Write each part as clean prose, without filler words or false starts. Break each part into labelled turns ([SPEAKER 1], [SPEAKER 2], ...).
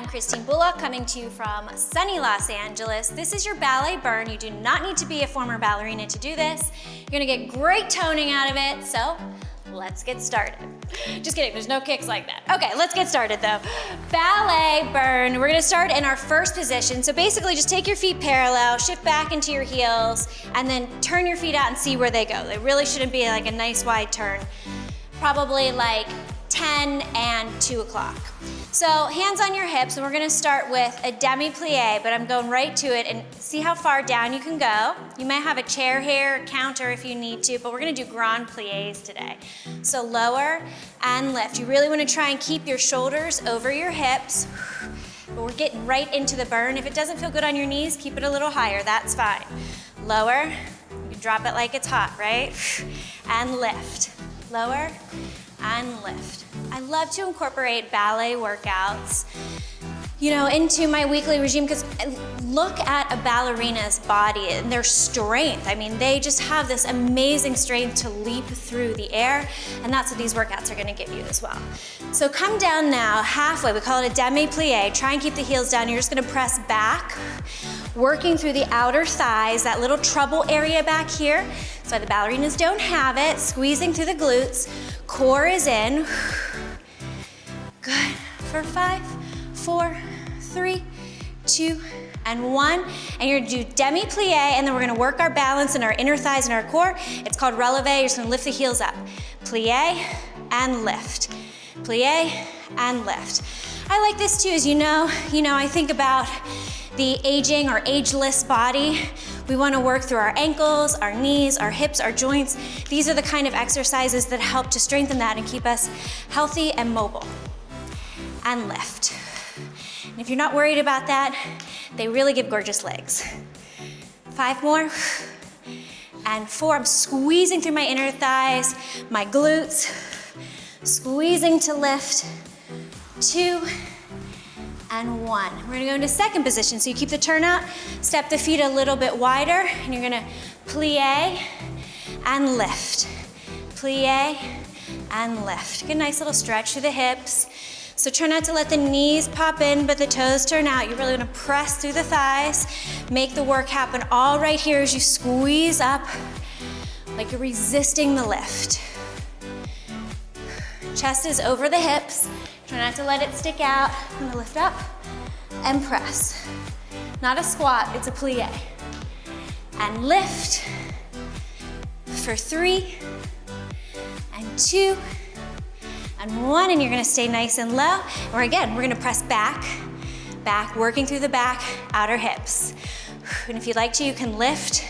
[SPEAKER 1] I'm Christine Bullock, coming to you from sunny Los Angeles. This is your ballet burn. You do not need to be a former ballerina to do this. You're gonna get great toning out of it, so let's get started. Just kidding, there's no kicks like that. Okay, let's get started though. Ballet burn, we're gonna start in our first position. So basically just take your feet parallel, shift back into your heels, and then turn your feet out and see where they go. They really shouldn't be like a nice wide turn. Probably like 10 and 2 o'clock. So hands on your hips, and we're gonna start with a Demi Plie, but I'm going right to it, and see how far down you can go. You might have a chair here, counter if you need to, but we're gonna do Grand Plies today. So lower and lift. You really wanna try and keep your shoulders over your hips, but we're getting right into the burn. If it doesn't feel good on your knees, keep it a little higher, that's fine. Lower, you can drop it like it's hot, right? And lift. Lower and lift. I love to incorporate ballet workouts, you know, into my weekly regime, because look at a ballerina's body and their strength. I mean, they just have this amazing strength to leap through the air, and that's what these workouts are gonna give you as well. So come down now, halfway. We call it a Demi Plie. Try and keep the heels down. You're just gonna press back, working through the outer thighs, that little trouble area back here. So the ballerinas don't have it. Squeezing through the glutes. Core is in. Good. For 5, 4, 3, 2, and 1. And you're gonna do Demi Plie, and then we're gonna work our balance in our inner thighs and our core. It's called Releve. You're just gonna lift the heels up. Plie and lift. Plie and lift. I like this too, as you know, I think about the aging or ageless body. We want to work through our ankles, our knees, our hips, our joints. These are the kind of exercises that help to strengthen that and keep us healthy and mobile. And lift. And if you're not worried about that, they really give gorgeous legs. 5 more. And 4, I'm squeezing through my inner thighs, my glutes, squeezing to lift. 2, and 1. We're gonna go into second position. So you keep the turn out, step the feet a little bit wider, and you're gonna plie and lift. Plie and lift. Get a nice little stretch through the hips. So try not to let the knees pop in, but the toes turn out. You're really gonna press through the thighs. Make the work happen all right here as you squeeze up, like you're resisting the lift. Chest is over the hips. Try not to let it stick out. I'm gonna lift up and press. Not a squat, it's a plie. And lift for 3, and 2, and 1, and you're gonna stay nice and low. Or again, we're gonna press back, working through the back, outer hips. And if you'd like to, you can lift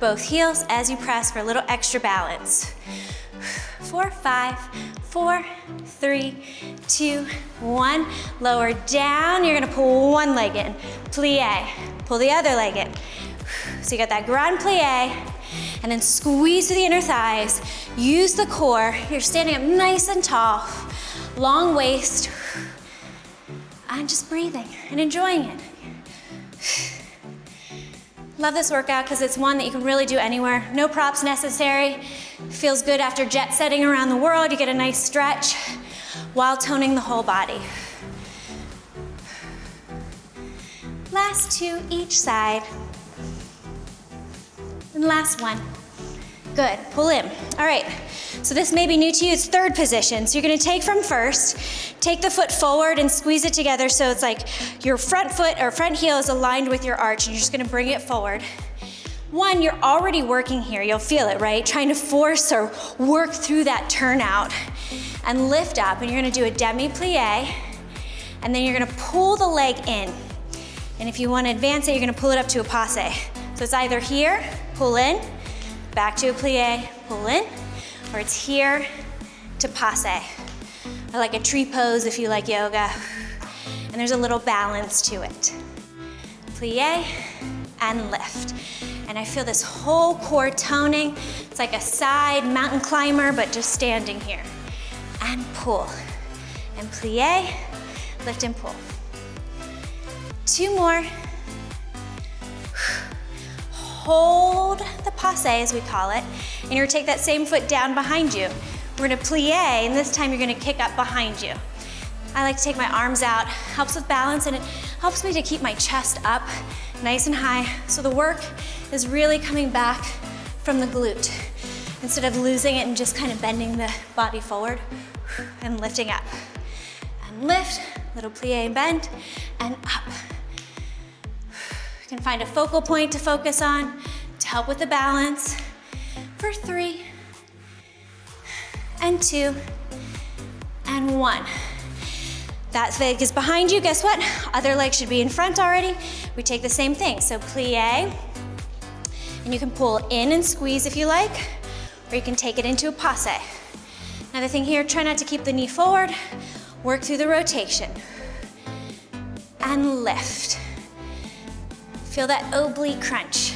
[SPEAKER 1] both heels as you press for a little extra balance. 4, 5, 4, 3, 2, 1. Lower down, you're gonna pull one leg in. Plie, pull the other leg in. So you got that Grand Plie, and then squeeze through the inner thighs. Use the core. You're standing up nice and tall, long waist, and just breathing and enjoying it. Love this workout because it's one that you can really do anywhere. No props necessary. Feels good after jet setting around the world. You get a nice stretch while toning the whole body. Last 2 each side. And last one. Good, pull in. All right, so this may be new to you, it's third position. So you're gonna take from first, take the foot forward and squeeze it together so it's like your front foot or front heel is aligned with your arch, and you're just gonna bring it forward. 1, you're already working here, you'll feel it, right? Trying to force or work through that turnout and lift up, and you're gonna do a Demi Plie, and then you're gonna pull the leg in. And if you wanna advance it, you're gonna pull it up to a passe. So it's either here, pull in, back to a plie, pull in, or it's here to passe. Or like a tree pose if you like yoga. And there's a little balance to it. Plie and lift. And I feel this whole core toning. It's like a side mountain climber, but just standing here. And pull. And plie, lift and pull. 2 more. Hold the passe, as we call it, and you're gonna take that same foot down behind you. We're gonna plie, and this time you're gonna kick up behind you. I like to take my arms out. Helps with balance, and it helps me to keep my chest up nice and high, so the work is really coming back from the glute instead of losing it and just kind of bending the body forward and lifting up. And lift, little plie and bend, and up. You can find a focal point to focus on to help with the balance for 3, and 2, and 1. That leg is behind you, guess what? Other leg should be in front already. We take the same thing, so plie, and you can pull in and squeeze if you like, or you can take it into a passe. Another thing here, try not to keep the knee forward, work through the rotation. And lift. Feel that oblique crunch.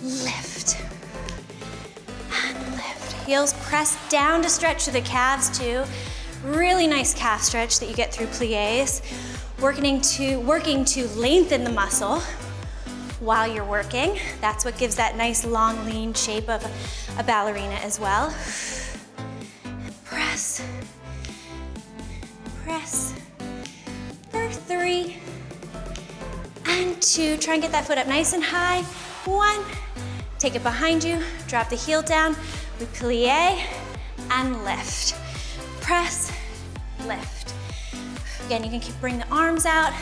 [SPEAKER 1] Lift. And lift. Heels press down to stretch through the calves too. Really nice calf stretch that you get through plies. Working to lengthen the muscle while you're working. That's what gives that nice long lean shape of a ballerina as well. And press. Press. For 3, and 2. Try and get that foot up nice and high. 1. Take it behind you. Drop the heel down. We plie and lift. Press, lift. Again, you can bring the arms out.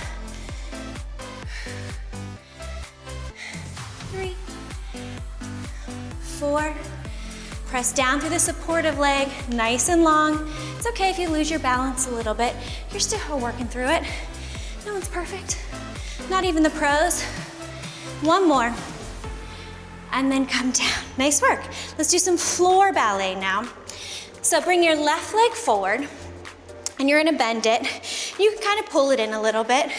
[SPEAKER 1] 3, 4. Press down through the supportive leg, nice and long. It's okay if you lose your balance a little bit. You're still working through it. No one's perfect, not even the pros. 1 more, and then come down. Nice work. Let's do some floor ballet now. So bring your left leg forward, and you're gonna bend it. You can kind of pull it in a little bit,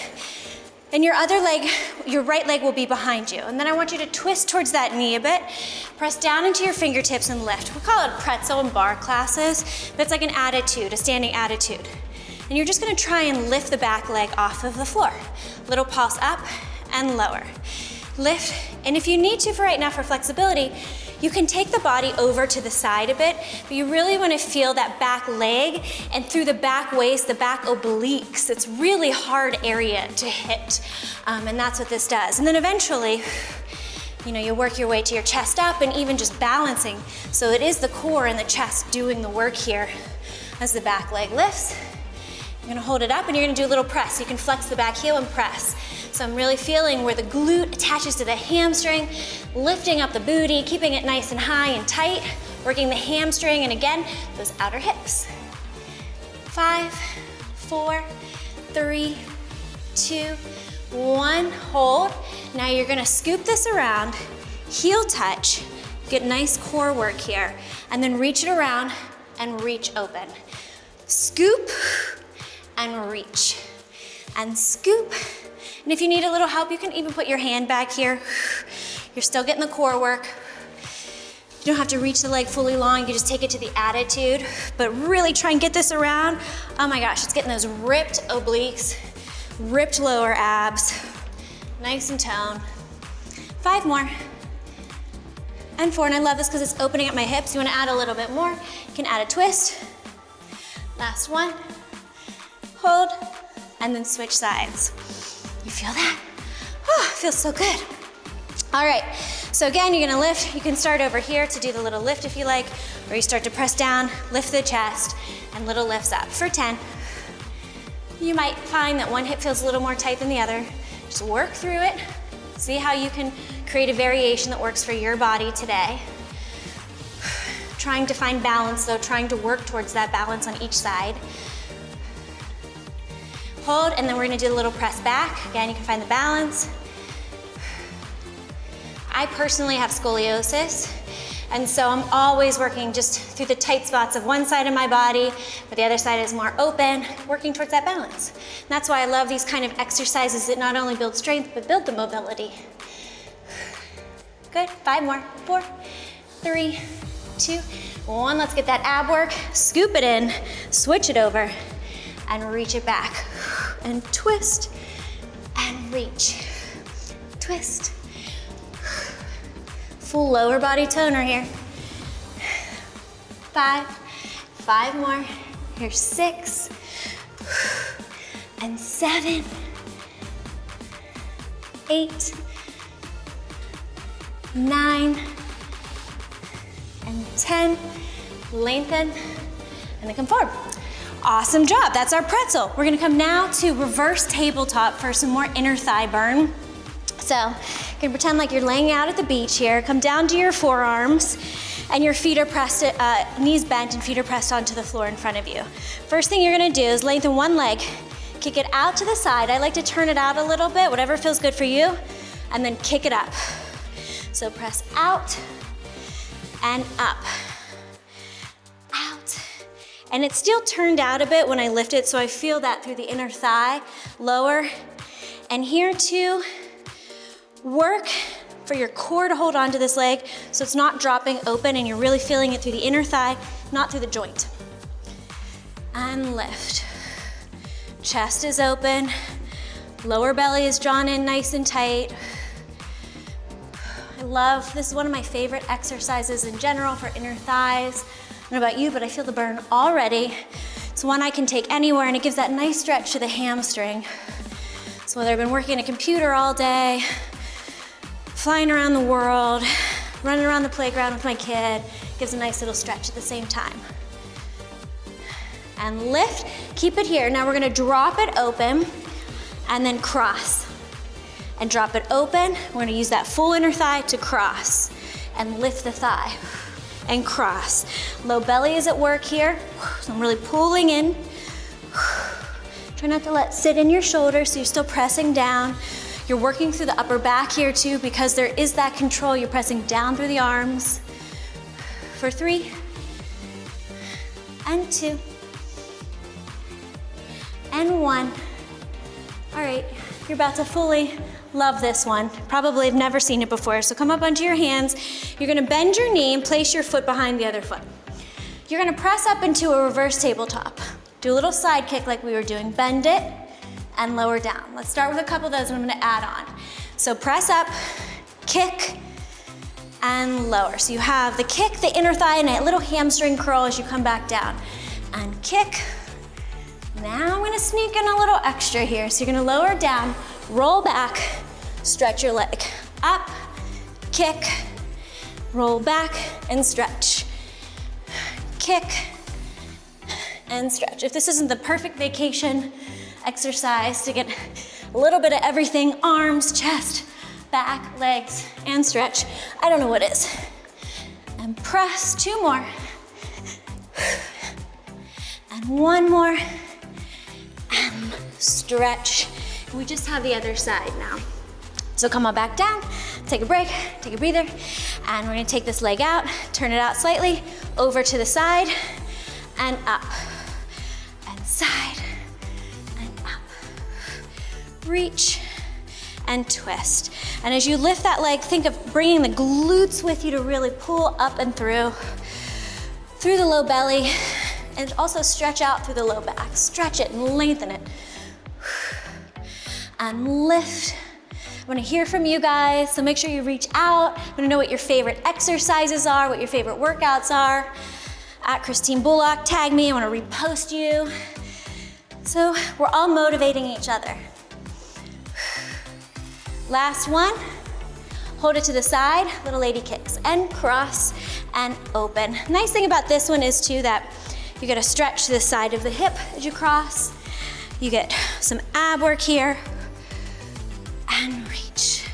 [SPEAKER 1] and your other leg, your right leg will be behind you. And then I want you to twist towards that knee a bit. Press down into your fingertips and lift. We call it pretzel in bar classes, but it's like an attitude, a standing attitude. And you're just gonna try and lift the back leg off of the floor. Little pulse up and lower. Lift, and if you need to for right now for flexibility, you can take the body over to the side a bit, but you really want to feel that back leg and through the back waist, the back obliques. It's really hard area to hit, and that's what this does. And then eventually, you work your way to your chest up and even just balancing. So it is the core and the chest doing the work here as the back leg lifts. You're gonna hold it up and you're gonna do a little press. You can flex the back heel and press. So I'm really feeling where the glute attaches to the hamstring, lifting up the booty, keeping it nice and high and tight, working the hamstring, and again, those outer hips. 5, 4, 3, 2, 1, hold. Now you're gonna scoop this around, heel touch, get nice core work here, and then reach it around and reach open. Scoop and reach, and scoop. And if you need a little help, you can even put your hand back here. You're still getting the core work. You don't have to reach the leg fully long, you can just take it to the attitude, but really try and get this around. Oh my gosh, it's getting those ripped obliques, ripped lower abs, nice and toned. 5 more, and 4, and I love this because it's opening up my hips. You wanna add a little bit more, you can add a twist. Last 1, hold, and then switch sides. You feel that? Oh, it feels so good. All right, so again, you're gonna lift. You can start over here to do the little lift if you like, or you start to press down, lift the chest, and little lifts up for 10. You might find that one hip feels a little more tight than the other. Just work through it. See how you can create a variation that works for your body today. Trying to find balance though, trying to work towards that balance on each side. Hold, and then we're gonna do a little press back. Again, you can find the balance. I personally have scoliosis, and so I'm always working just through the tight spots of one side of my body, but the other side is more open, working towards that balance. And that's why I love these kind of exercises that not only build strength, but build the mobility. Good, 5 more, 4, 3, 2, 1. Let's get that ab work. Scoop it in, switch it over, and reach it back. And twist, and reach. Twist. Full lower body toner here. 5 more. Here's 6, and 7, 8, 9, and 10. Lengthen, and then come forward. Awesome job, that's our pretzel. We're gonna come now to reverse tabletop for some more inner thigh burn. So, you're gonna pretend like you're laying out at the beach here. Come down to your forearms, and your feet are pressed, knees bent and feet are pressed onto the floor in front of you. First thing you're gonna do is lengthen one leg, kick it out to the side. I like to turn it out a little bit, whatever feels good for you, and then kick it up. So press out and up. Out. And it's still turned out a bit when I lift it, so I feel that through the inner thigh, lower. And here too, work for your core to hold onto this leg so it's not dropping open and you're really feeling it through the inner thigh, not through the joint. And lift. Chest is open, lower belly is drawn in nice and tight. This is one of my favorite exercises in general for inner thighs. I don't know about you, but I feel the burn already. It's one I can take anywhere and it gives that nice stretch to the hamstring. So whether I've been working on a computer all day, flying around the world, running around the playground with my kid, gives a nice little stretch at the same time. And lift, keep it here. Now we're gonna drop it open and then cross. And drop it open. We're gonna use that full inner thigh to cross and lift the thigh and cross. Low belly is at work here. So I'm really pulling in. Try not to let sit in your shoulders so you're still pressing down. You're working through the upper back here too because there is that control. You're pressing down through the arms. For 3 and 2 and 1. All right, you're about to fully love this one. Probably have never seen it before, so come up onto your hands. You're gonna bend your knee and place your foot behind the other foot. You're gonna press up into a reverse tabletop. Do a little side kick like we were doing. Bend it and lower down. Let's start with a couple of those and I'm gonna add on. So press up, kick, and lower. So you have the kick, the inner thigh, and a little hamstring curl as you come back down. And kick. Now I'm gonna sneak in a little extra here. So you're gonna lower down, roll back, stretch your leg. Up, kick, roll back, and stretch. Kick, and stretch. If this isn't the perfect vacation exercise to get a little bit of everything, arms, chest, back, legs, and stretch, I don't know what is. And press, 2 more. And 1 more. And stretch. We just have the other side now. So come on back down, take a break, take a breather, and we're gonna take this leg out, turn it out slightly, over to the side, and up, and side, and up. Reach, and twist. And as you lift that leg, think of bringing the glutes with you to really pull up and through the low belly, and also stretch out through the low back. Stretch it and lengthen it. And lift. I wanna hear from you guys, so make sure you reach out. I wanna know what your favorite exercises are, what your favorite workouts are. At Christine Bullock, tag me, I wanna repost you. So we're all motivating each other. Last one, hold it to the side, little lady kicks, and cross and open. Nice thing about this one is too that you gotta stretch to the side of the hip as you cross. You get some ab work here, and reach.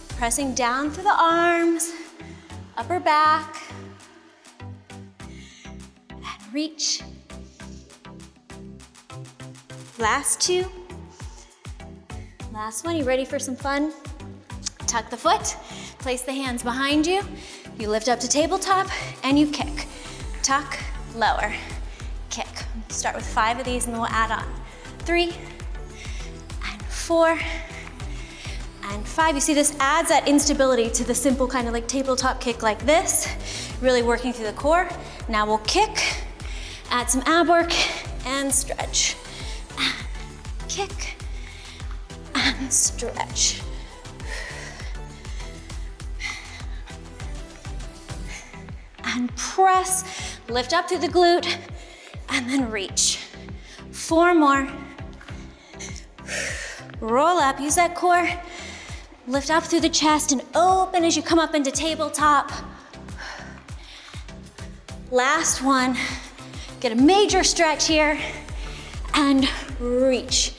[SPEAKER 1] Pressing down through the arms, upper back, and reach. Last 2. Last one, you ready for some fun? Tuck the foot, place the hands behind you, you lift up to tabletop, and you kick. Tuck, lower, kick. Start with 5 of these and then we'll add on. 3, and 4, and 5. You see this adds that instability to the simple kind of like tabletop kick like this, really working through the core. Now we'll kick, add some ab work, and stretch. Kick, and stretch. And press, lift up through the glute, and then reach. 4 more. Roll up, use that core. Lift up through the chest and open as you come up into tabletop. Last one. Get a major stretch here and reach.